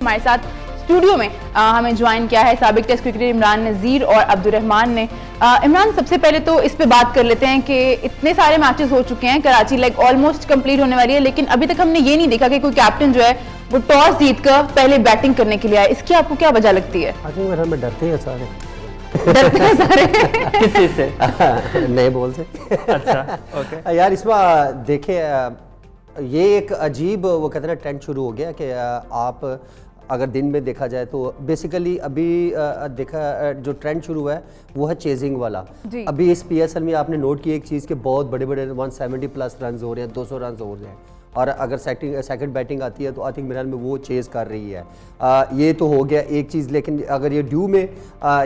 हमारे साथ स्टूडियो में हमें ज्वाइन किया है साबिक टेस्ट क्रिकेटर इमरान नज़ीर और अब्दुर्रहमान ने। इमरान, सबसे पहले तो इस पे बात कर लेते हैं कि इतने सारे मैचेस हो चुके हैं, कराची लाइक ऑलमोस्ट कंप्लीट होने वाली है, लेकिन अभी तक हमने ये नहीं देखा कि कोई कैप्टन जो है वो टॉस जीतकर पहले बैटिंग करने के लिए आए। इसकी आपको क्या वजह लगती है? आई थिंक मेरे में डरते हैं सारे। डरते हैं सारे किस चीज से? नहीं बोल सकते। अच्छा, ओके। यार इसमें देखें, ये एक अजीब वो कहते हैं ना ट्रेंड शुरू हो गया कि आप अगर दिन में देखा जाए तो बेसिकली अभी देखा जो ट्रेंड शुरू हुआ है वो है चेजिंग वाला। अभी इस पीएसएल में आपने नोट किया एक चीज़ कि बहुत बड़े बड़े 170 प्लस रन हो रहे हैं, 200 रन हो रहे हैं, और अगर सेकंड बैटिंग आती है तो आई थिंक मेरे ख्याल में वो चेज़ कर रही है। ये तो हो गया एक चीज़, लेकिन अगर ये ड्यू में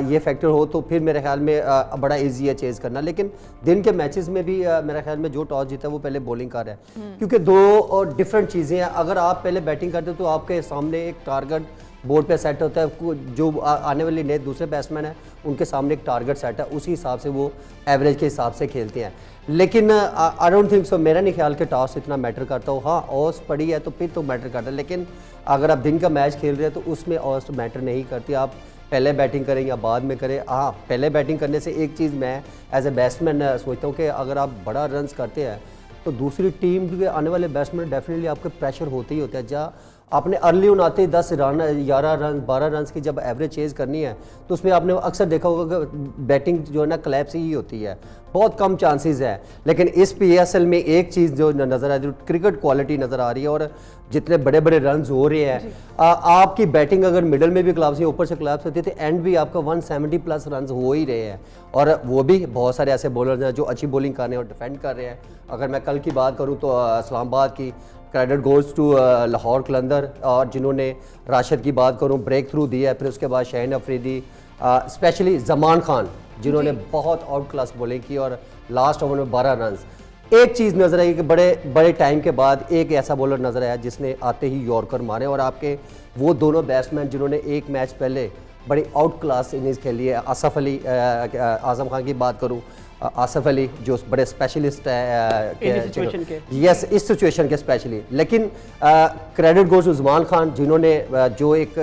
ये फैक्टर हो तो फिर मेरे ख्याल में बड़ा इजी है चेज़ करना। लेकिन दिन के मैचेस में भी मेरे ख्याल में जो टॉस जीता है वो पहले बॉलिंग कर रहा है, क्योंकि दो डिफरेंट चीज़ें हैं। अगर आप पहले बैटिंग करते हो तो आपके सामने एक टारगेट बोर्ड पे सेट होता है, जो आने वाले नए दूसरे बैट्समैन हैं उनके सामने एक टारगेट सेट है, उसी हिसाब से वो एवरेज के हिसाब से खेलते हैं। लेकिन आई डोंट थिंक सो, मेरा नहीं ख्याल कि टॉस इतना मैटर करता हो। हाँ, ऑस पड़ी है तो फिर तो मैटर करता है, लेकिन अगर आप दिन का मैच खेल रहे हैं तो उसमें ऑस मैटर नहीं करती। आप पहले बैटिंग करें या बाद में करें। हाँ, पहले बैटिंग करने से एक चीज़ मैं एज ए बैट्समैन सोचता हूँ कि अगर आप बड़ा रन्स करते हैं तो दूसरी टीम के आने वाले बैट्समैन डेफिनेटली आपके प्रेशर होते ही होता है। जहाँ आपने अर्ली उनाते 10 रन 11 रन 12 रन की जब एवरेज चेज़ करनी है तो उसमें आपने अक्सर देखा होगा कि बैटिंग जो है ना क्लैप्स ही होती है, बहुत कम चांसेस है। लेकिन इस पीएसएल में एक चीज़ जो नज़र आ रही है, क्रिकेट क्वालिटी नज़र आ रही है, और जितने बड़े बड़े रन्स हो रहे हैं, आपकी बैटिंग अगर मिडल में भी क्लैप्स ऊपर से क्लैप्स होती है तो एंड भी आपका 170 प्लस रन्स हो ही रहे हैं, और वो भी बहुत सारे ऐसे बॉलर हैं जो अच्छी बॉलिंग कर रहे हैं और डिफेंड कर रहे हैं। अगर मैं कल की बात करूँ तो इस्लामाबाद की क्रेडिट गोज़ टू लाहौर कलंदर, और जिन्होंने राशिद की बात करूँ ब्रेक थ्रू दिया है, फिर उसके बाद शाहीन अफरीदी, स्पेशली जमान खान जिन्होंने बहुत आउट क्लास बॉलिंग की और लास्ट ओवर में 12 रन। एक चीज़ नज़र आई कि बड़े टाइम के बाद एक ऐसा बॉलर नज़र आया जिसने आते ही यॉर्कर मारे, और आपके वो दोनों बैट्समैन जिन्होंने एक मैच पहले बड़ी आउट क्लास इनिंग्स खेली है। आसफ अली, आज़म खान की बात करूँ, आसफ अली जो बड़े स्पेशलिस्ट है यस इस सिचुएशन के स्पेशली, लेकिन credit goes to Zaman Khan जिन्होंने जो एक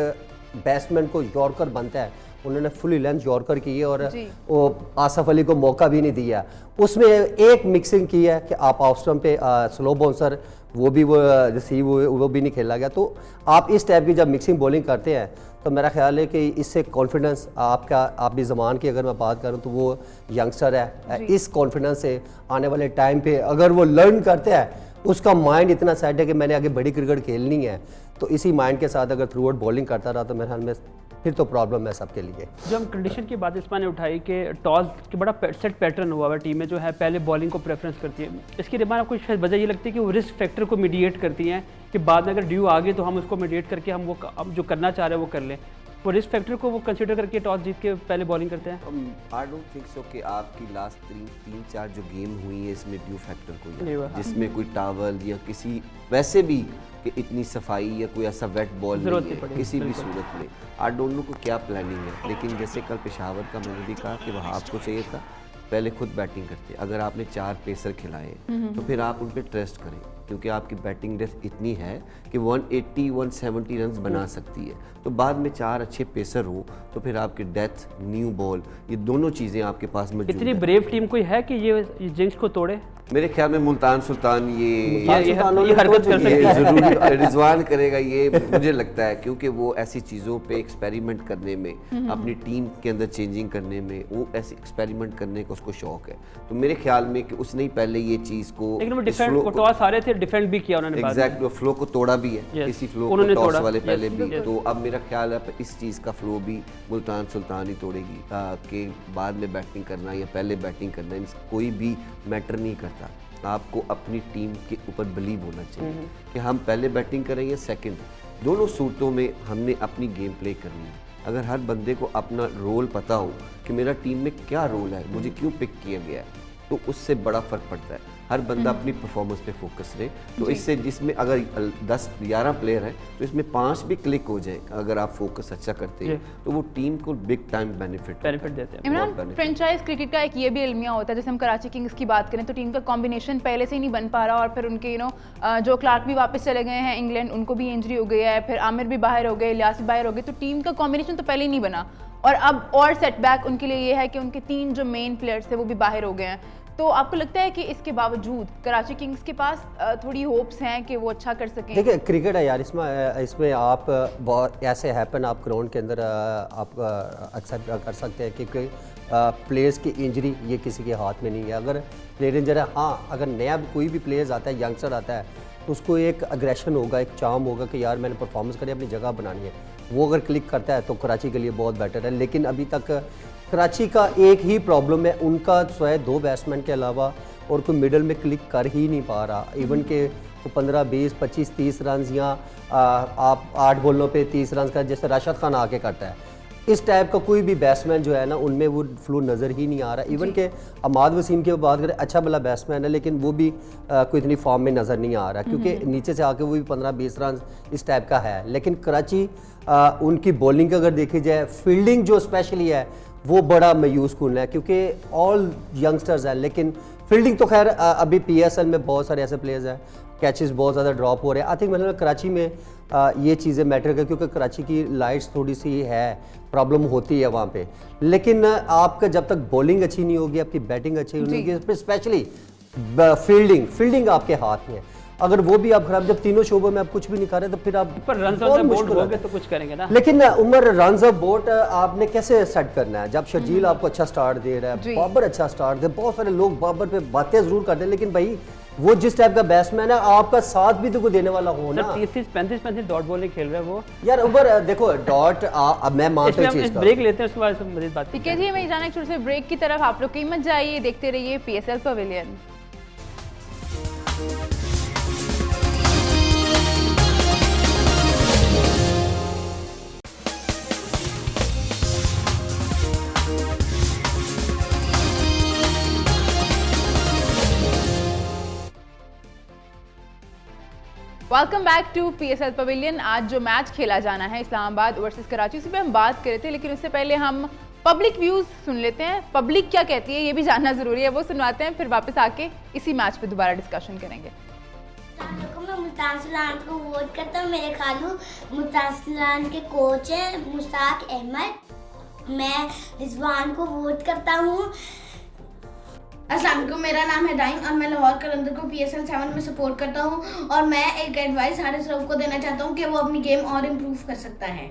बैट्समैन को यॉर्कर बनता है उन्होंने फुली लेंथ यॉर्कर की है, और वो आसफ अली को मौका भी नहीं दिया। उसमें एक मिक्सिंग की है कि आप ऑफ स्टंप पे स्लो बाउंसर वो भी नहीं खेला गया। तो आप इस टाइप की जब मिक्सिंग बॉलिंग करते हैं तो मेरा ख्याल है कि इससे कॉन्फिडेंस आप भी ज़मान की अगर मैं बात करूं तो वो यंगस्टर है, इस कॉन्फिडेंस से आने वाले टाइम पे अगर वो लर्न करते हैं, उसका माइंड इतना सेट है कि मैंने आगे बड़ी क्रिकेट खेलनी है, तो इसी माइंड के साथ अगर थ्रू आउट बॉलिंग करता रहा तो मेरे ख्याल में फिर तो प्रॉब्लम है सबके लिए। जो हम कंडीशन की बात इस मैंने उठाई कि टॉस के बड़ा सेट पैटर्न हुआ है, टीमें जो है पहले बॉलिंग को प्रेफरेंस करती है, इसकी रिमांड आपको शायद वजह ये लगती है कि वो रिस्क फैक्टर को मीडिएट करती हैं कि बाद में अगर ड्यू आ गई तो हम उसको मीडिएट करके हम जो करना चाह रहे हैं वो कर लें। वो रिस्क फैक्टर को वो कंसीडर करके टॉस जीत के पहले बॉलिंग करते हैं। आई डोंट थिंक सो कि आपकी लास्ट 3-4 जो गेम हुई है इसमें ड्यू फैक्टर कोई जिसमें कोई टावल या किसी वैसे भी कि इतनी सफाई या कोई ऐसा वेट बॉल नहीं है किसी भी सूरत में। आई डोंट नो को क्या प्लानिंग है, लेकिन जैसे कल पेशावर का मैंने भी कहा कि वहाँ आपको चाहिए था पहले खुद बैटिंग करते। अगर आपने 4 पेसर खिलाए तो फिर आप उन पर ट्रस्ट करें, क्योंकि आपकी बैटिंग डेप्थ इतनी है कि 180-170 रन बना सकती है। तो बाद में 4 अच्छे पेसर हो तो फिर आपकी डेथ, न्यू बॉल, ये दोनों चीज़ें आपके पास मौजूद है। इतनी ब्रेव टीम कोई है कि ये जिंक्स को तोड़े? मेरे ख्याल में मुल्तान सुल्तान ये हरकत कर सकती है, जरूर रिजवान करेगा ये मुझे लगता है, क्योंकि वो ऐसी चीज़ों पे एक्सपेरिमेंट करने में, अपनी टीम के अंदर चेंजिंग करने में, वो ऐसे एक्सपेरिमेंट करने का उसको शौक है। तो मेरे ख्याल में कि उसने ही पहले ये चीज़ को, लेकिन वो डिफेंड को टॉस आ रहे थे, डिफेंड भी किया उन्होंने, एग्जैक्ट फ्लो को तोड़ा भी है, इसी फ्लो को टॉस वाले पहले भी। तो अब मेरा ख्याल है इस चीज़ का फ्लो भी मुल्तान सुल्तान ही तोड़ेगी कि बाद में बैटिंग करना या पहले बैटिंग करना कोई भी मैटर नहीं करता। आपको अपनी टीम के ऊपर बिलीव होना चाहिए कि हम पहले बैटिंग करें या सेकंड, दोनों सूरतों में हमने अपनी गेम प्ले करनी है। अगर हर बंदे को अपना रोल पता हो कि मेरा टीम में क्या रोल है, मुझे क्यों पिक किया गया है, तो उससे बड़ा फ़र्क पड़ता है। हर बंदा अपनी परफॉर्मेंस पे फोकस रहे, तो इससे जिसमें अगर 10-11 प्लेयर हैं तो इसमें 5 भी क्लिक हो जाए, अगर आप फोकस अच्छा करते हैं तो वो टीम को बिग टाइम बेनिफिट देते हैं। इमरान, फ्रेंचाइज क्रिकेट का एक ये भी अलमिया होता है, जैसे हम कराची किंग्स की बात करें तो टीम का कॉम्बिनेशन पहले से ही नहीं बन पा रहा, और फिर उनके जो क्लार्क भी वापस चले गए हैं इंग्लैंड, उनको भी इंजरी हो गई है, फिर आमिर भी बाहर हो गए, इलियास भी बाहर हो गए, तो टीम का कॉम्बिनेशन तो पहले ही नहीं बना, और अब और सेटबैक उनके लिए ये है कि उनके 3 जो मेन प्लेयर्स थे वो भी बाहर हो गए हैं। तो आपको लगता है कि इसके बावजूद कराची किंग्स के पास थोड़ी होप्स हैं कि वो अच्छा कर सकें? देखिए क्रिकेट है यार, इसमें आप बहुत ऐसे हैपन आप ग्राउंड के अंदर आप एक्सेप्ट कर सकते हैं, क्योंकि प्लेयर्स की इंजरी ये किसी के हाथ में नहीं है। अगर प्लेयर इंजर है, हाँ, अगर नया कोई भी प्लेयर्स आता है, यंगस्टर आता है, तो उसको एक अग्रेशन होगा, एक चार्म होगा कि यार मैंने परफॉर्मेंस करी, अपनी जगह बनानी है, वो अगर क्लिक करता है तो कराची के लिए बहुत बेटर है। लेकिन अभी तक कराची का एक ही प्रॉब्लम है, उनका स्वयं 2 बैट्समैन के अलावा और कोई मिडल में क्लिक कर ही नहीं पा रहा। इवन के 15, 20, 25, 30 रन या आप 8 बॉलों पे 30 रन का जैसे राशिद खान आके करता है, इस टाइप का कोई भी बैट्समैन जो है ना, उनमें वो फ्लो नज़र ही नहीं आ रहा। इवन के अमाद वसीम की बात करें, अच्छा भला बैट्समैन है, लेकिन वो भी कोई इतनी फॉर्म में नज़र नहीं आ रहा, क्योंकि नीचे से आके वो भी 15-20 रन इस टाइप का है। लेकिन कराची उनकी बॉलिंग अगर देखी जाए, फील्डिंग जो स्पेशली है वो बड़ा मायूस कुन है, क्योंकि ऑल यंगस्टर्स हैं, लेकिन फील्डिंग तो खैर अभी PSL में बहुत सारे ऐसे प्लेयर्स हैं, कैचेस बहुत ज़्यादा ड्रॉप हो रहे हैं। आई थिंक मतलब कराची में ये चीज़ें मैटर कर, क्योंकि कराची की लाइट्स थोड़ी सी है, प्रॉब्लम होती है वहाँ पे। लेकिन आपका जब तक बॉलिंग अच्छी नहीं होगी, आपकी बैटिंग अच्छी नहीं होगी, स्पेशली फील्डिंग आपके हाथ में है। अगर वो भी आप खराब, जब तीनों शोबों में आप कुछ भी नहीं कर रहे तो फिर आप पर रन्स ऑन द बोर्ड हो गए तो कुछ करेंगे ना। लेकिन उमर रन्स ऑफ बोर्ड आपने कैसे सेट करना है? जब शर्जील आपको अच्छा स्टार्ट दे रहा है, बाबर अच्छा स्टार्ट दे, बहुत सारे लोग बाबर पे बातें जरूर करते हैं, लेकिन भाई वो जिस टाइप का बैट्समैन है, आपका साथ भी तो कोई देने वाला हो ना। 30-35 डॉट बॉलिंग खेल रहा है वो यार। उमर देखो डॉट, अब मैं मानता हूं चीज का, ब्रेक लेते हैं, उसके बाद मजीद बात। ठीक है जी, मैं जाना एक छोटे से ब्रेक की तरफ, आप लोग कहीं मत जाइए, देखते रहिए PSL pavilion. Welcome back to PSL pavilion. आज जो मैच खेला जाना है इस्लामाबाद वर्सेस कराची, उसी पे हम बात कर रहे थे, लेकिन उससे पहले हम पब्लिक व्यूज सुन लेते हैं। पब्लिक क्या कहती है ये भी जानना जरूरी है, वो सुनवाते हैं, फिर वापस आके इसी मैच पे दोबारा डिस्कशन करेंगे। मैं मुल्तान सुल्तान को वोट करता हूँ। मेरे खालू मुल्तान सुल्तान के कोच हैं मुश्ताक अहमद। मैं रिजवान को वोट करता हूँ। अस्सलाम वालेकुम, मेरा नाम है डाइम और मैं लाहौर कलंदर को PSL 7 में सपोर्ट करता हूँ, और मैं एक एडवाइस हारिस रऊफ को देना चाहता हूँ कि वो अपनी गेम और इम्प्रूव कर सकता है।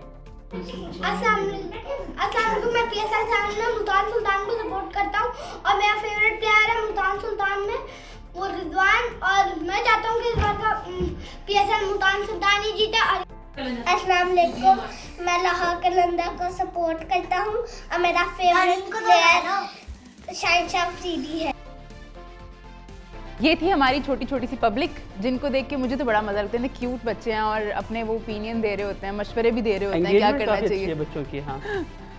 अस्सलाम वालेकुम, मैं PSL 7 में मुल्तान सुल्तान को सपोर्ट करता हूँ और मेरा फेवरेट प्लेयर है मुल्तान सुल्तान में वो रिजवान, और मैं चाहता हूँ कि इस बार का PSL मुल्तान सुल्तान ही जीते। अस्सलाम वालेकुम, मैं लाहौर कलंदर को सपोर्ट करता हूँ और मेरा फेवरेट प्लेयर शाहिद शाह अफरीदी है। ये थी हमारी छोटी छोटी सी पब्लिक, जिनको देख के मुझे तो बड़ा मजा लगता है। क्यूट बच्चे हैं और अपने वो ओपिनियन दे रहे होते हैं, मशवरे भी दे रहे होते हैं क्या करना चाहिए बच्चों की। हाँ,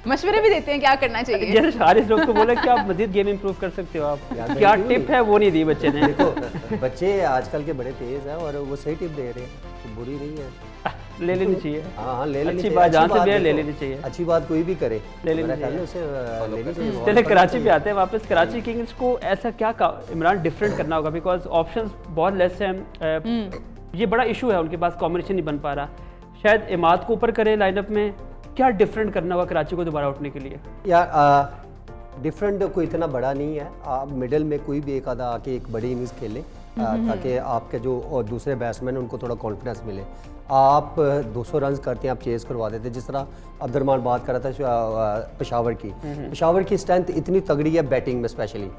मशवरे भी देते हैं क्या करना चाहिए। जैसे हारिस लोग को बोला कि आप मजीद गेम इंप्रूव कर सकते हो, आप क्या टिप है वो नहीं दी बच्चे ने। देखो बच्चे आजकल के बड़े तेज हैं और वो सही टिप दे रहे हैं, तो बुरी नहीं है, ले लेनी चाहिए। हाँ ले लेनी अच्छी बात, जहाँ से भी है ले लेनी चाहिए। अच्छी बात कोई भी करे ले लेनी चाहिए, उसे लेनी चाहिए। चले कराची पे आते हैं वापस। कराची किंग्स को ऐसा क्या इमरान डिफरेंट करना होगा, बिकॉज ऑप्शंस बहुत लेस हैं। ये बड़ा इशू है, उनके पास कॉम्बिनेशन नहीं बन पा रहा। शायद इमाद को ऊपर करे लाइनअप में, क्या डिफरेंट करना होगा कराची को दोबारा उठने के लिए? यार डिफरेंट कोई इतना बड़ा नहीं है, आप मिडल में कोई भी एक आधा आके एक बड़ी इनिंग्स खेले, ताकि आपके जो और दूसरे बैट्समैन हैं उनको थोड़ा कॉन्फिडेंस मिले। आप 200 रन करते हैं, आप चेज़ करवा देते, जिस तरह अब्दुर्रहमान बात कर रहा था पेशावर की स्ट्रेंथ इतनी तगड़ी है बैटिंग में स्पेशली।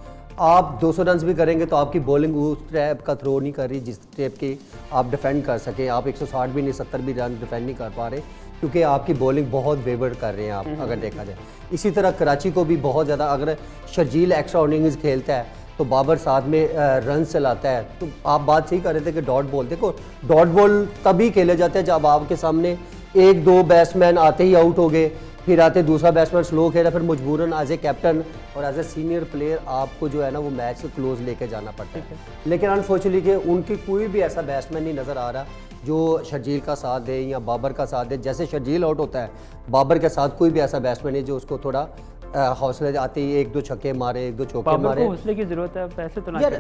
आप 200 रन भी करेंगे तो आपकी बॉलिंग उस टाइप का थ्रो नहीं कर रही जिस टाइप की आप डिफेंड कर सकें। आप 160 भी नहीं, 70 भी रन डिफेंड नहीं कर पा रहे, क्योंकि आपकी बॉलिंग बहुत वेवर्ड कर रहे हैं आप, अगर देखा जाए। इसी तरह कराची को भी बहुत ज़्यादा, अगर शर्जील एक्स्ट्रा इनिंग्स खेलता है तो बाबर साथ में रन चलाता है। तो आप बात सही कर रहे थे कि डॉट बॉल, देखो डॉट बॉल तभी खेले जाते हैं जब आपके सामने 1-2 बैट्समैन आते ही आउट हो गए, फिर आते दूसरा बैट्समैन स्लो खेला, फिर मजबूरन एज ए कैप्टन और एज ए सीनियर प्लेयर आपको जो है ना वो मैच से क्लोज लेके जाना पड़ता है। लेकिन अनफॉर्चुनेटली कि उनकी कोई भी ऐसा बैट्समैन नहीं नज़र आ रहा जो शर्जील का साथ दे या बाबर का साथ दे। जैसे शर्जील आउट होता है, बाबर के साथ कोई भी ऐसा बैट्समैन नहीं जो उसको थोड़ा हौसले आते ही 1-2 छक्के मारे, 1-2 चौके मारे। हौसले की जरूरत है, पैसे तो ना यार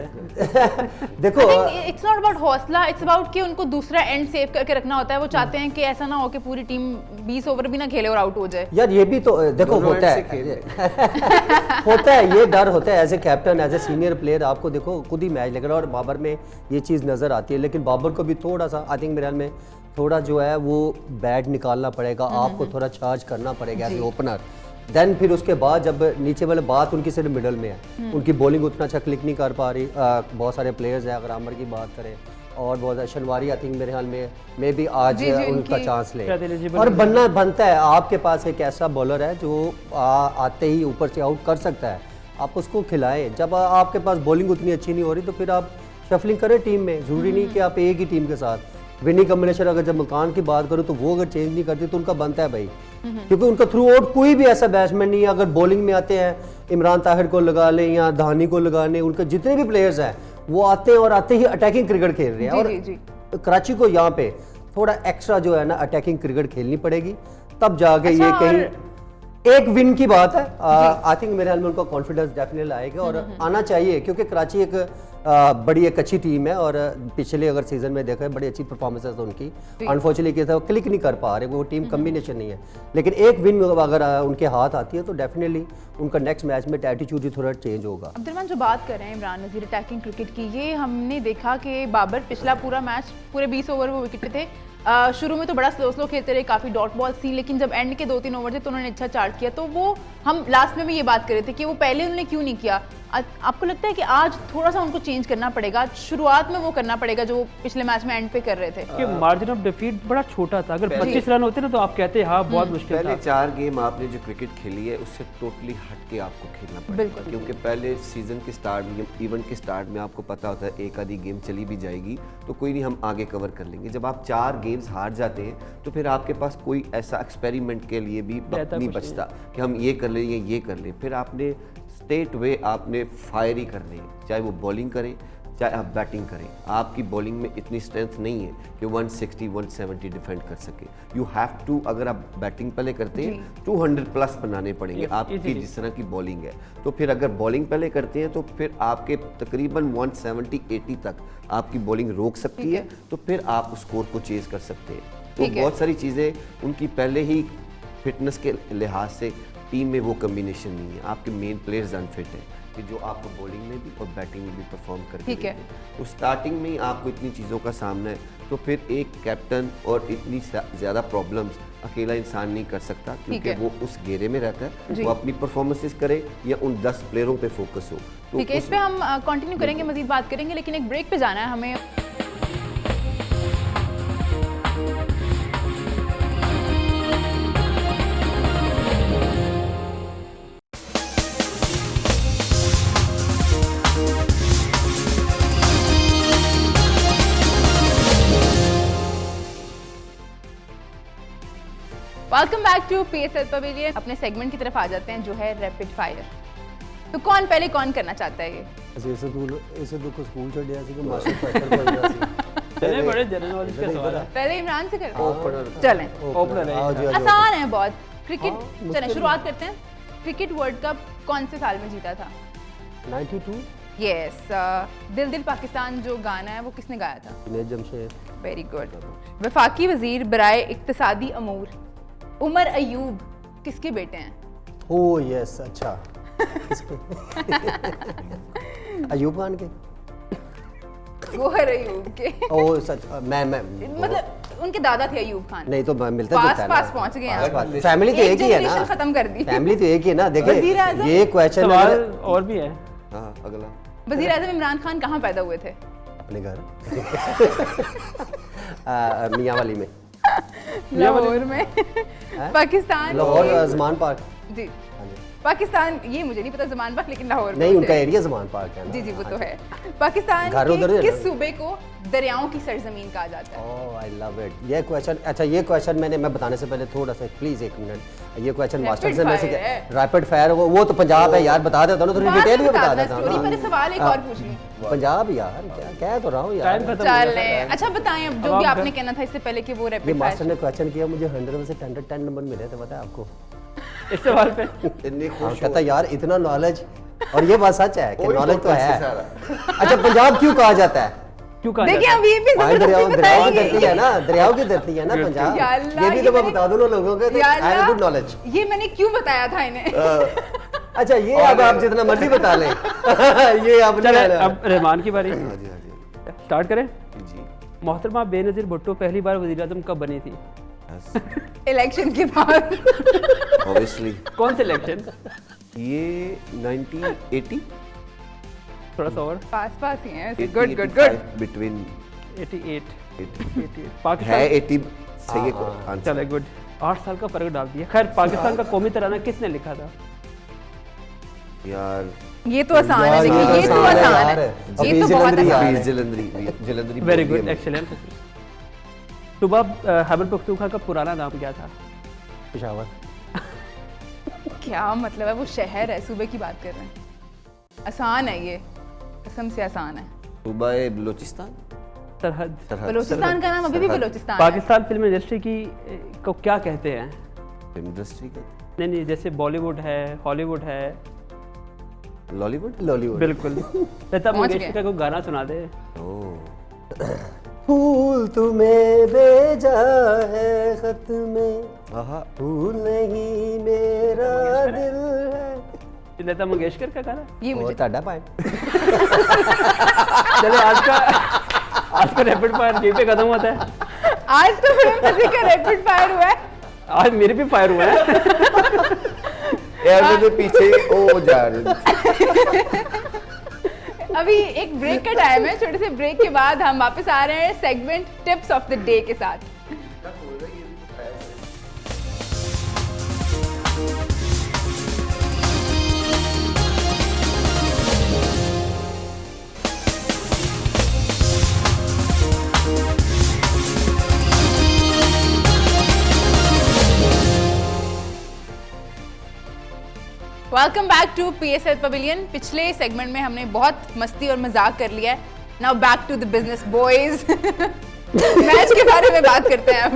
देखो इट्स नॉट अबाउट हौसला, इट्स अबाउट कि उनको दूसरा एंड सेव करके रखना होता है। वो चाहते हैं कि ऐसा ना हो कि पूरी टीम 20 ओवर भी ना खेले और आउट हो जाए। यार ये भी तो देखो होता है होता है, ये डर होता है as a captain, as a senior player. आपको देखो खुद ही मैच लग रहा है और बाबर में ये चीज़ नज़र आती है। लेकिन बाबर को भी थोड़ा सा आई थिंक मेरे ख्याल में थोड़ा जो है वो बैट निकालना पड़ेगा, आपको थोड़ा चार्ज करना पड़ेगा एज ए ओपनर। देन फिर उसके बाद जब नीचे वाले बात उनकी सिर्फ मिडल में है, उनकी बॉलिंग उतना अच्छा क्लिक नहीं कर पा रही। बहुत सारे प्लेयर्स हैं, अगर आमर की बात करें और बहुत शनवारी आई थिंक मेरे ख्याल में भी आज उनका चांस ले और बनता है। आपके पास एक ऐसा बॉलर है जो आते ही ऊपर से आउट कर सकता है, आप उसको खिलाएं। जब आपके पास बॉलिंग उतनी अच्छी नहीं हो रही तो फिर आप शफलिंग करें टीम में, ज़रूरी नहीं कि आप एक ही टीम के साथ विनिंग कॉम्बिनेशन। अगर जब मुल्तान की बात करूं तो वो अगर चेंज नहीं करती तो उनका बनता है भाई, क्योंकि उनका थ्रू आउट कोई भी ऐसा बैट्समैन नहीं है। अगर बॉलिंग में आते हैं इमरान ताहिर को लगा लें या धानी को लगा लें, उनके जितने भी प्लेयर्स हैं वो आते हैं और आते ही अटैकिंग क्रिकेट खेल रहे हैं। और कराची को यहाँ पे थोड़ा एक्स्ट्रा जो है ना अटैकिंग क्रिकेट खेलनी पड़ेगी, तब जाके ये कहीं एक विन की बात है। आई थिंक मेरे ख्याल में उनका कॉन्फिडेंस डेफिनेटली आएगा और आना चाहिए, क्योंकि कराची एक बड़ी एक अच्छी टीम है और पिछले अगर सीजन में देखा है बड़ी अच्छी परफॉर्मेंसेस है उनकी। अनफॉर्चुनेटली वो क्लिक नहीं कर पा रहे, वो टीम कम्बिनेशन नहीं है। लेकिन एक विन अगर उनके हाथ आती है तो डेफिनेटली उनका नेक्स्ट मैच में एटीट्यूड ही थोड़ा चेंज होगा। अब्दुर्रहमान जो बात कर रहे हैं इमरान नज़ीर अटैकिंग क्रिकेट की, ये हमने देखा कि बाबर पिछला पूरा मैच पूरे 20 ओवर वो विकेट पे थे। शुरू में तो बड़ा स्लो खेलते रहे, काफ़ी डॉट बॉल थी, लेकिन जब एंड के 2-3 ओवर थे तो उन्होंने अच्छा चार्ट किया। तो वो हम लास्ट में भी ये बात कर रहे थे कि वो पहले उन्होंने क्यों नहीं किया। आपको लगता है कि आज थोड़ा सा उनको चेंज करना पड़ेगा, शुरुआत में वो करना पड़ेगा जो पिछले मैच में एंड पे कर रहे थे? कि मार्जिन ऑफ डिफीट बड़ा छोटा था, अगर 25 रन होते ना तो आप कहते हाँ बहुत मुश्किल था। पहले 4 गेम आपने जो क्रिकेट खेली है उससे टोटली हट के आपको खेलना पड़ेगा, क्योंकि पहले सीजन के स्टार्ट में, इवेंट के स्टार्ट में आपको पता होता है एक आधी गेम चली भी जाएगी तो कोई नहीं, हम आगे कवर कर लेंगे। जब आप 4 गेम्स हार जाते हैं तो फिर आपके पास कोई ऐसा एक्सपेरिमेंट के लिए भी नहीं बचता कि हम ये कर लें या ये कर लें। फिर आपने स्ट्रेट वे आपने फायर ही करनी है, चाहे वो बॉलिंग करें चाहे आप बैटिंग करें। आपकी बॉलिंग में इतनी स्ट्रेंथ नहीं है कि 160-170 डिफेंड कर सके। यू हैव टू, अगर आप बैटिंग पहले करते हैं 200 प्लस बनाने पड़ेंगे आपकी जिस तरह की बॉलिंग है। तो फिर अगर बॉलिंग पहले करते हैं तो फिर आपके तकरीबन 170-80 तक आपकी बॉलिंग रोक सकती है, तो फिर आप उस स्कोर को चेज कर सकते हैं। तो बहुत सारी चीज़ें उनकी पहले ही फिटनेस के लिहाज से टीम में वो कम्बिनेशन नहीं है। आपके मेन प्लेयर्स अनफिट हैं कि जो आपको बॉलिंग में भी और बैटिंग में भी परफॉर्म करके देते हैं। तो स्टार्टिंग में ही आपको इतनी चीज़ों का सामना है, तो फिर एक कैप्टन और इतनी ज़्यादा प्रॉब्लम्स अकेला इंसान नहीं कर सकता, क्योंकि वो उस घेरे में रहता है, वो अपनी परफॉर्मेंसेस करे या उन 10 प्लेयरों पे फोकस हो। ठीक है, इस पे हम कंटिन्यू करेंगे, मजीद बात करेंगे, लेकिन एक ब्रेक पे जाना है हमें। Welcome back to PSL pavilion. अपने सेगमेंट की तरफ आ जाते हैं जो है रैपिड फायर। तो कौन पहले कौन करना चाहता है ये? ऐसे तो स्कूल छोड़ दिया कि मास्टर फाइटर कर दिया सी। चले बड़े जनरल नॉलेज का सवाल है। पहले इमरान से करते हैं। ओपनर चलें, ओपनर है, आसान है बहुत। क्रिकेट, चलें शुरुआत करते हैं। क्रिकेट वर्ल्ड कप कौन से साल में जीता था? 92। यस, दिल दिल पाकिस्तान जो गाना है वो किसने गाया था? जुनैद जमशेद। Very good. वफाकी वजीर बराए इक्तिसादी अमूर उमर अयूब किसके बेटे हैं? ओह यस, अच्छा अयूब खान के, गोहर अयूब के। ओह सच, मैं मतलब उनके दादा थे अयूब खान। नहीं तो मिलता जुलता है ना। पास पहुंच गए आप। फैमिली तो एक ही है ना, खत्म कर दी। फैमिली तो एक ही है ना। देखिए ये क्वेश्चन सवाल और भी है। हाँ, अगला वजीर आज़म इमरान खान कहाँ पैदा हुए थे? अपने घर मियाँ वाली में, लाहौर में। पाकिस्तान लाहौर ज़मान पार्क। जी। पाकिस्तान, ये मुझे नहीं पता जमान पाक, लेकिन लाहौर नहीं, बोलते उनका हैं। एरिया जमान पार्क है ना। जी जी वो तो है। पाकिस्तान घर उधर के है किस ना? सूबे को दरियाओं की सरजमीन कहा जाता है? ओह आई लव इट। ये क्वेश्चन, अच्छा ये क्वेश्चन मैं बताने से पहले थोड़ा सा प्लीज एक मिनट, ये क्वेश्चन मास्टर से मैं से रैपिड फायर, वो तो पंजाब है यार, बता देता हूँ थोड़ी डिटेल में बता देता हूँ। मैंने सवाल एक और पूछ ली। पंजाब यार, क्या कह तो रहा हूँ यार। टाइम खत्म हो चल गया। अच्छा बताएं अब जो भी आपने कहना था इससे पहले कि वो ये रैपिड मास्टर फायर। ने क्वेश्चन किया, मुझे 100 में से 10 नंबर मिले थे, पता है आपको। इस सवाल पे इतनी हाँ, खुश कहता यार इतना नॉलेज, और ये बात सच है कि वही नॉलेज तो focus है। है सारा। अच्छा पंजाब क्यों कहा जाता है? क्यों कहा देखिए जाता है? अब ये भी भाई दरियाओं जबरदस्ती दरियाओं की बताएंगे। धरती है ना, दरियाओं की धरती है ना या पंजाब। अल्लाह, ये भी ये तो मैं मैंने- बता दूं ना लोगों को, या I have Allah, good knowledge. ये मैंने क्यों बताया था इन्हें? अच्छा ये अब आप जितना मर्जी बता लें ये अब चले नहीं अब रहमान की बारी। हाँ जी, हाँ जी, स्टार्ट करें। जी। मोहतरमा बेनज़ीर भुट्टो पहली बार वज़ीर-ए-आज़म कब बनी थी? इलेक्शन के बाद। ऑब्वियसली कौन से इलेक्शन? ये 1980 थोड़ा सा और। पास पास ही हैं। Good good good. बिटवीन 88 है पाकिस्तान। 80 सही है आंसर। चले गुड, 8 साल का फर्क डाल दिया। खैर पाकिस्तान का कौमी तराना किसने लिखा था? यार ये तो आसान है, यार, लेकिन ये तो आसान है आसान यार। है, ये तो हफीज बहुत जलंधरी आसान यार। है। हफीज जलंधरी वेरी गुड, बोलिए। एक्सीलेंट। सूबा खैबर पख्तूनख्वा का पुराना नाम क्या था? पेशावर। क्या मतलब है, वो शहर है, सूबे की बात कर रहे हैं। आसान है ये, कसम से आसान है। सूबा ए बलूचिस्तान। सरहद। बलूचिस्तान का नाम अभी भी सरहद। बलूचिस्तान है। पाकिस्तान फिल्म इंडस्ट्री की को क्या कहते हैं? फिल्म इंडस्ट्री का नहीं नहीं, जैसे बॉलीवुड है, हॉलीवुड है। लॉलीवुड। लॉलीवुड। बिल्कुल। लता पहुंच मंगेशकर का कोई गाना सुना दे। फूल तुम्हें भेजा है खत में, आहा फूल नहीं मेरा दिल है। लता मंगेशकर का गाना। ये वो मुझे ਤੁਹਾਡਾ पॉइंट। चले आज का रैपिड फायर यहीं पे खत्म होता है। आज तो फिल्म किसी का रैपिड फायर हुआ है। आज मेरे भी फायर हुआ है। यार मेरे पीछे ओ जा रहे। अभी एक ब्रेक का टाइम है, छोटे से ब्रेक के बाद हम वापस आ रहे हैं segment tips of the day के साथ। Welcome back to PSL pavilion. पिछले सेगमेंट में हमने बहुत मस्ती और मजाक कर लिया है। Now back to the business boys. Match के बारे में बात करते हैं अब।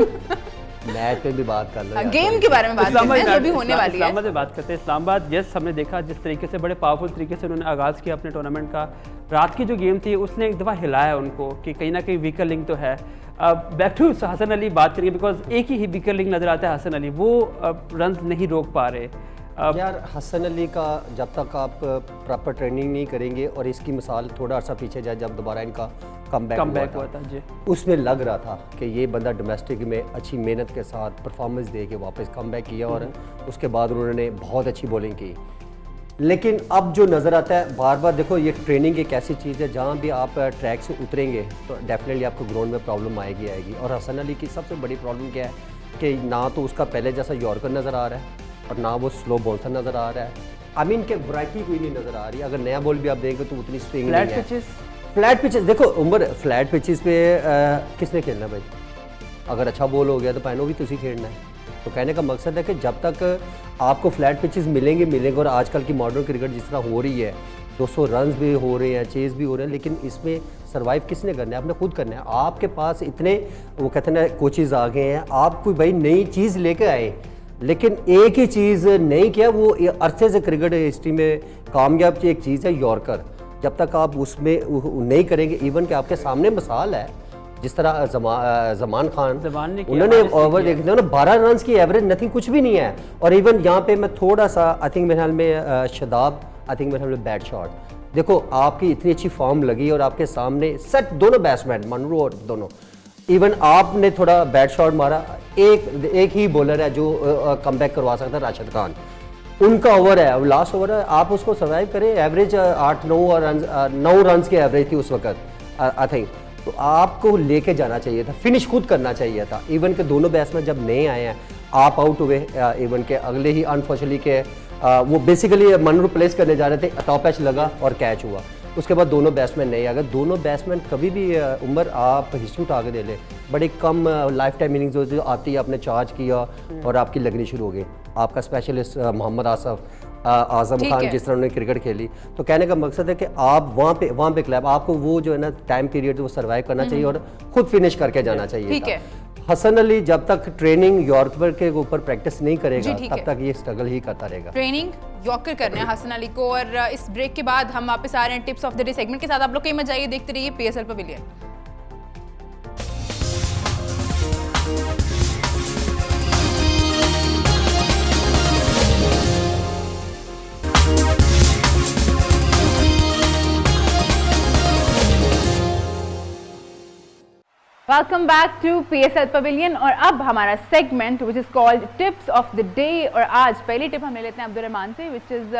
मैच पे भी बात कर लो यार। गेम के बारे में बात करते हैं जो भी होने वाली है। इस्लामाबाद में बात करते हैं। इस्लामाबाद यस, हमने देखा जिस तरीके से बड़े पावरफुल तरीके से उन्होंने आगाज़ किया अपने टूर्नामेंट का। रात की जो गेम थी उसने एक दफ़ा हिलाया उनको कि कहीं ना कहीं वीकर लिंक तो है। अब बैक टू हसन अली बात करेंगे, बिकॉज एक ही वीकर लिंक नज़र आता है हसन अली, वो रन नहीं रोक पा रहे। यार हसन अली का जब तक आप प्रॉपर ट्रेनिंग नहीं करेंगे, और इसकी मिसाल थोड़ा अर्सा पीछे जाए जब दोबारा इनका कम बैक हुआ था जी। उसमें लग रहा था कि ये बंदा डोमेस्टिक में अच्छी मेहनत के साथ परफॉर्मेंस दे के वापस कम बैक किया, और उसके बाद उन्होंने बहुत अच्छी बॉलिंग की। लेकिन अब जो नज़र आता है बार बार, देखो ये ट्रेनिंग एक ऐसी चीज़ है जहाँ भी आप ट्रैक से उतरेंगे तो डेफिनेटली आपको ग्राउंड में प्रॉब्लम आएगी। और हसन अली की सबसे बड़ी प्रॉब्लम क्या है कि ना तो उसका पहले जैसा यॉर्कर नज़र आ रहा है, और ना वो स्लो बॉलर नज़र आ रहा है। आई मीन के वैरायटी कोई नहीं नज़र आ रही। अगर नया बॉल भी आप देंगे तो उतनी स्विंग नहीं है। फ्लैट पिचेस देखो उम्र, फ्लैट पिचेस पे किसने खेलना भाई? अगर अच्छा बॉल हो गया तो पैनो भी तुसी खेलना है। तो कहने का मकसद है कि जब तक आपको फ्लैट पिचेस मिलेंगे, और आजकल की मॉडर्न क्रिकेट जिस तरह हो रही है, 200 रन्स भी हो रहे हैं, चेज भी हो रहे हैं, लेकिन इसमें सर्वाइव किसने करना है? आपने खुद करना है। आपके पास इतने वो कहते हैं ना कोचेज़ आ गए हैं, आप कोई भाई नई चीज़ लेकर आए, लेकिन एक ही चीज़ नहीं किया। वो अरसे से क्रिकेट हिस्ट्री में कामयाब एक चीज़ है यॉर्कर। जब तक आप उसमें नहीं करेंगे, इवन कि आपके सामने मिसाल है जिस तरह जमान खान उन्होंने ओवर देखे थे ना, 12 रन की एवरेज, नथिंग, कुछ भी नहीं है। और इवन यहाँ पे मैं थोड़ा सा आई थिंक मेरे ख्याल में शदाब, आई थिंक मेरे ख्याल में बैट शॉट, देखो आपकी इतनी अच्छी फॉर्म लगी और आपके सामने सेट दोनों बैट्समैन मनरू और दोनों, इवन आपने थोड़ा बैट शॉट मारा। एक ही बॉलर है जो कमबैक करवा सकता है, राशिद खान, उनका ओवर है, अब लास्ट ओवर है, आप उसको सर्वाइव करें। एवरेज 9 रन की एवरेज थी उस वक्त आई थिंक। तो आपको लेके जाना चाहिए था, फिनिश खुद करना चाहिए था। इवन के दोनों बैट्समैन जब नए आए हैं, आप आउट हुए, इवन के अगले ही अनफॉर्चुनेटली के वो बेसिकली मन रिप्लेस करने जा रहे थे, टॉप एच लगा और कैच हुआ। उसके बाद दोनों बैट्समैन नहीं, अगर दोनों बैट्समैन कभी भी उम्र आप हिस्ट्री उठा के दे ले, बड़ी कम लाइफ टाइम इनिंग्स होती है, आती है आपने चार्ज किया और आपकी लगनी शुरू हो गई। आपका स्पेशलिस्ट मोहम्मद आजम खान जिस तरह उन्होंने क्रिकेट खेली, तो कहने का मकसद है कि आप वहाँ पे क्लब आपको वो जो है ना टाइम पीरियड वो सर्वाइव करना चाहिए और खुद फिनिश करके जाना चाहिए। ठीक है। हसन अली जब तक ट्रेनिंग यॉर्कर के ऊपर प्रैक्टिस नहीं करेगा तब तक ये स्ट्रगल ही करता रहेगा। ट्रेनिंग यॉर्कर करने हैं हसन अली को। और इस ब्रेक के बाद हम वापस आ रहे हैं tips of the day segment के साथ। आप लोग कहीं मत जाइए, देखते रहिए PSL pavilion. Welcome back to PSL pavilion और अब हमारा segment which is called tips of the day. और आज पहली टिप हम ले लेते हैं अब्दुर्रहमान से, विच इज़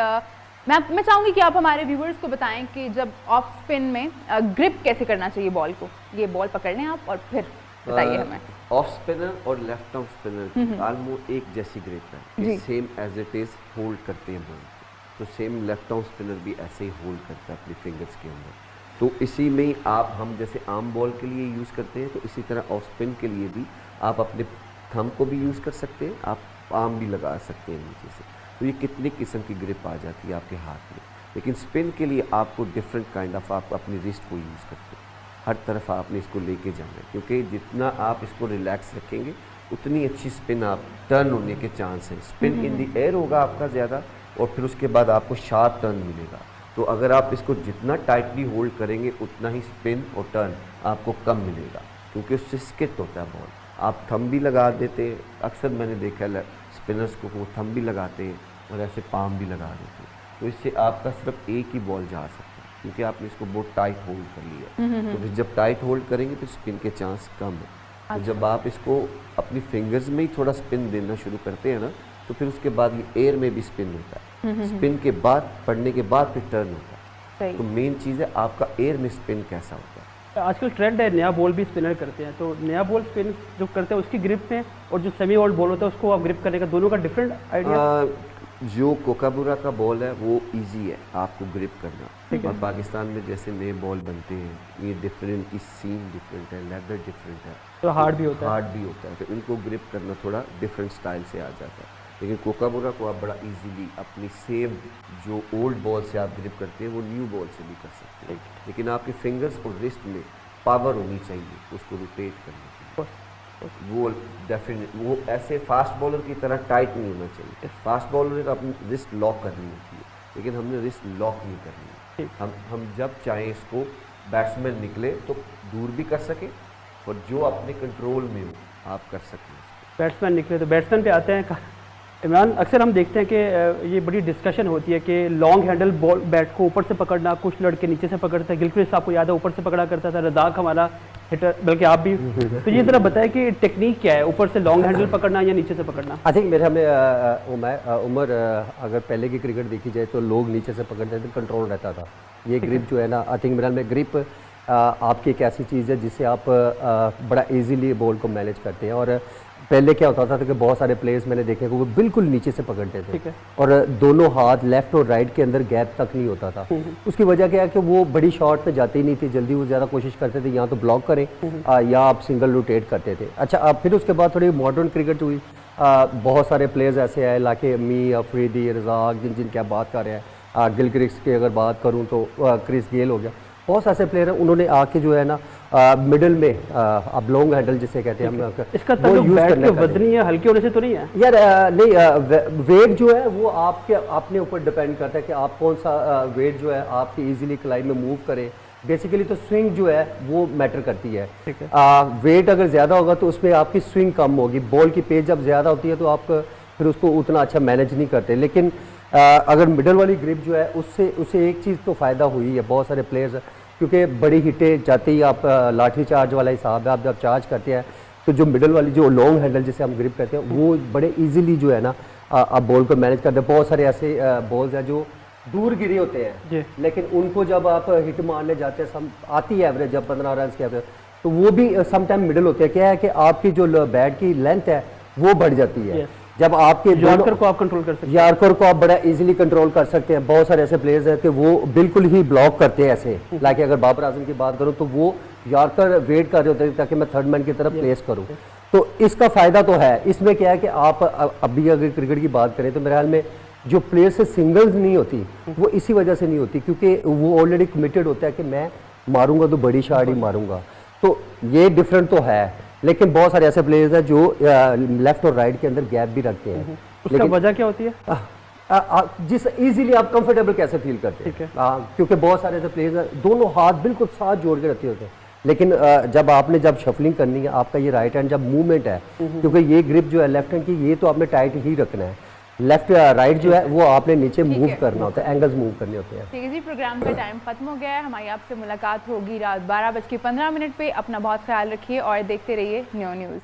मैं चाहूँगी कि आप हमारे व्यूवर्स को बताएं कि जब ऑफ स्पिन में ग्रिप कैसे करना चाहिए बॉल को। ये बॉल पकड़ लें आप और फिर बताइए हमें। ऑफ स्पिनर और लेफ्ट आर्म स्पिनर ऑलमोस्ट एक जैसी ग्रिप है, same as it is hold करते हैं बॉल को, तो सेम लेफ्ट आर्म स्पिनर भी ऐसे ही होल्ड करता है अपनी फिंगर्स के अंदर। तो इसी में आप हम जैसे आर्म बॉल के लिए यूज़ करते हैं, तो इसी तरह ऑफ स्पिन के लिए भी आप अपने थंब को भी यूज़ कर सकते हैं, आप आर्म भी लगा सकते हैं नीचे से। तो ये कितनी किस्म की ग्रिप आ जाती है आपके हाथ में। लेकिन स्पिन के लिए आपको डिफरेंट काइंड ऑफ आप अपनी रिस्ट को यूज़ करते हैं, हर तरफ आपने इसको लेके जाना है, क्योंकि जितना आप इसको रिलैक्स रखेंगे उतनी अच्छी स्पिन आप टर्न होने के चांस है। स्पिन इन दी एयर होगा आपका ज़्यादा और फिर उसके बाद आपको शार्प टर्न मिलेगा। तो अगर आप इसको जितना टाइटली होल्ड करेंगे उतना ही स्पिन और टर्न आपको कम मिलेगा, क्योंकि उससे स्किट होता है बॉल। आप थंब भी लगा देते हैं, अक्सर मैंने देखा है स्पिनर्स को वो थंब भी लगाते हैं और ऐसे पाम भी लगा देते हैं, तो इससे आपका सिर्फ एक ही बॉल जा सकता है, क्योंकि आपने इसको बहुत टाइट होल्ड कर लिया। तो फिर जब टाइट होल्ड करेंगे तो स्पिन के चांस कम है। तो जब आप इसको अपनी फिंगर्स में ही थोड़ा स्पिन देना शुरू करते हैं ना, तो फिर उसके बाद ये एयर में भी स्पिन होता है, स्पिन के बाद पढ़ने के बाद फिर टर्न होता है। तो मेन चीज़ है आपका एयर में स्पिन कैसा होता है। आजकल ट्रेंड है नया बॉल भी स्पिनर करते हैं, तो नया बॉल स्पिन जो करते हैं उसकी ग्रिप में और जो सेमी ओल्ड बॉल होता है उसको आप ग्रिप करने का दोनों का डिफरेंट आइडिया। जो कोकाबुरा का बॉल है वो इजी है आपको ग्रिप करना, और पाकिस्तान में जैसे नए बॉल बनते हैं ये डिफरेंट की सीम डिफरेंट है, लेदर डिफरेंट है, तो हार्ड भी होता है, तो इनको ग्रिप करना थोड़ा डिफरेंट स्टाइल से आ जाता है। लेकिन कोकाबुरा को आप बड़ा इजीली अपनी सेम जो ओल्ड बॉल से आप ग्रिप करते हैं वो न्यू बॉल से भी कर सकते हैं, लेकिन आपके फिंगर्स और रिस्ट में पावर होनी चाहिए उसको रोटेट करने की। वो डेफिनेट वो ऐसे फास्ट बॉलर की तरह टाइट नहीं होना चाहिए। फास्ट बॉलर ने अपनी रिस्ट लॉक करनी होती है, लेकिन हमने रिस्ट लॉक नहीं करनी है। हम जब चाहें इसको बैट्समैन निकले तो दूर भी कर सके और जो अपने कंट्रोल में हो आप कर सकें। बैट्समैन निकले तो बैट्समैन पे आते हैं इमरान। अक्सर हम देखते हैं कि ये बड़ी डिस्कशन होती है कि लॉन्ग हैंडल बॉल बैट को ऊपर से पकड़ना, कुछ लड़के नीचे से पकड़ते हैं। गिलक्रिस्ट आपको याद है ऊपर से पकड़ा करता था, रज़ाक हमारा हिटर, बल्कि आप भी। तो ये ज़रा बताएं कि टेक्निक क्या है, ऊपर से लॉन्ग हैंडल पकड़ना या नीचे से पकड़ना। आई थिंक मेरे हमें उमर अगर पहले की क्रिकेट देखी जाए तो लोग नीचे से पकड़ते थे, कंट्रोल रहता था। ये ग्रिप जो है ना, आई थिंक मेरे में ग्रिप आपकी एक ऐसी चीज़ है जिससे आप बड़ा इजीली बॉल को मैनेज करते हैं। और पहले क्या होता था कि बहुत सारे प्लेयर्स मैंने देखे कि वो बिल्कुल नीचे से पकड़ते थे और दोनों हाथ लेफ्ट और राइट के अंदर गैप तक नहीं होता था। उसकी वजह क्या है कि वो बड़ी शॉट पे जाते ही नहीं थे, जल्दी वो ज़्यादा कोशिश करते थे या तो ब्लॉक करें या आप सिंगल रोटेट करते थे। अच्छा, अब फिर उसके बाद थोड़ी मॉडर्न क्रिकेट हुई, बहुत सारे प्लेयर्स ऐसे आए, लाके अमी, अफरीदी, रज़ाक, जिनकी आप बात कर रहे हैं। गिलक्रिस्ट की अगर बात करूँ तो क्रिस गेल हो गया, बहुत ऐसे प्लेयर हैं, उन्होंने आके जो है ना मिडल में अब लॉन्ग हैंडल जिसे कहते हैं हम, इसका ताल्लुक बैट के वजनी है, हल्के होने से तो नहीं है यार। नहीं, वेट जो है वो आपके अपने ऊपर डिपेंड करता है कि आप कौन सा वेट जो है आपकी इजीली क्लाइंब में मूव करे। बेसिकली तो स्विंग जो है वो मैटर करती है। वेट अगर ज़्यादा होगा तो उसमें आपकी स्विंग कम होगी, बॉल की पेस जब ज़्यादा होती है तो आप फिर उसको उतना अच्छा मैनेज नहीं करते। लेकिन अगर मिडल वाली ग्रिप जो है उससे एक चीज़ तो फ़ायदा हुई है बहुत सारे प्लेयर्स, क्योंकि बड़ी हिटें जाते ही आप लाठी चार्ज वाला हिसाब है, आप जब चार्ज करते हैं तो जो मिडल वाली जो लॉन्ग हैंडल जिसे हम ग्रिप करते हैं वो बड़े इजीली जो है ना आप बॉल को मैनेज करते हैं। बहुत सारे ऐसे बॉल्स हैं जो दूर गिरे होते हैं, लेकिन उनको जब आप हिट मारने जाते हैं, आती है एवरेज जब 15 रन के एवरेज, तो वो भी समटाइम मिडल होते हैं। क्या है कि आपकी जो बैट की लेंथ है वो बढ़ जाती है, जब आपके यॉर्कर को आप कंट्रोल कर सकते हैं, यॉर्कर को आप बड़ा इजीली कंट्रोल कर सकते हैं। बहुत सारे ऐसे प्लेयर्स हैं कि वो बिल्कुल ही ब्लॉक करते हैं ऐसे, लाइक अगर बाबर आजम की बात करूं तो वो यॉर्कर वेट कर रहे होते हैं ताकि मैं थर्ड मैन की तरफ प्लेस करूं। तो इसका फ़ायदा तो है। इसमें क्या है कि आप अभी अगर क्रिकेट की बात करें तो मेरे ख्याल में जो प्लेयर से सिंगल्स नहीं होती वो इसी वजह से नहीं होती क्योंकि वो ऑलरेडी कमिटेड होता है कि मैं मारूंगा तो बड़ी शॉट ही मारूंगा। तो ये डिफरेंट तो है, लेकिन बहुत सारे ऐसे प्लेयर्स हैं जो लेफ्ट और राइट के अंदर गैप भी रखते हैं। उसका वजह क्या होती है? जिस इजीली आप कंफर्टेबल कैसे फील करते हैं, क्योंकि बहुत सारे ऐसे प्लेयर्स हैं दोनों हाथ बिल्कुल साथ जोड़ के रखते होते हैं, लेकिन जब शफलिंग करनी है आपका ये राइट हैंड जब मूवमेंट है, क्योंकि ये ग्रिप जो है लेफ्ट हैंड की ये तो आपने टाइट ही रखना है, लेफ्ट राइट जो है वो आपने नीचे मूव करना होता है, एंगल्स मूव करने होते हैं। ठीक है जी, प्रोग्राम का टाइम खत्म हो गया है। हमारी आपसे मुलाकात होगी रात 12:15 पे। अपना बहुत ख्याल रखिए और देखते रहिए न्यू न्यूज़।